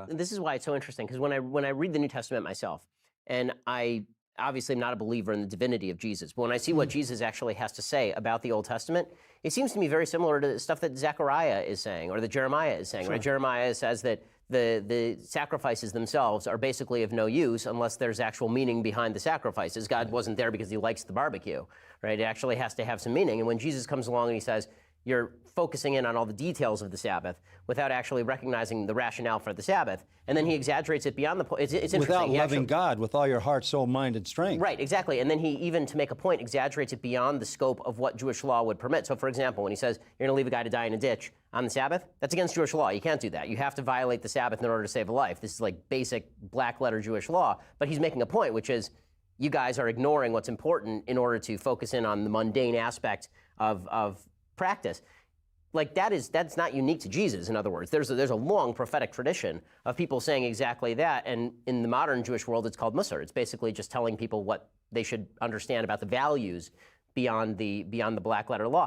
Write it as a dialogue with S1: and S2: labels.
S1: This is why it's so interesting, because when I read the New Testament myself, and I obviously am not a believer in the divinity of Jesus, but when I see what Jesus actually has to say about the Old Testament, it seems to me very similar to the stuff that Zechariah is saying, or that Jeremiah is saying. Right? Jeremiah says that the sacrifices themselves are basically of no use unless there's actual meaning behind the sacrifices. God wasn't there because he likes the barbecue, right? It actually has to have some meaning. And when Jesus comes along and he says, you're focusing in on all the details of the Sabbath without actually recognizing the rationale for the Sabbath, and then he exaggerates it beyond the point. It's interesting.
S2: Without loving God with all your heart, soul, mind, and strength.
S1: Right, exactly. And then he, even to make a point, exaggerates it beyond the scope of what Jewish law would permit. So, for example, when he says you're going to leave a guy to die in a ditch on the Sabbath, that's against Jewish law. You can't do that. You have to violate the Sabbath in order to save a life. This is like basic black-letter Jewish law. But he's making a point, which is you guys are ignoring what's important in order to focus in on the mundane aspect of practice. Like that's not unique to Jesus. In other words, there's a long prophetic tradition of people saying exactly that, and in the modern Jewish world, it's called Mussar. It's basically just telling people what they should understand about the values beyond the black letter law.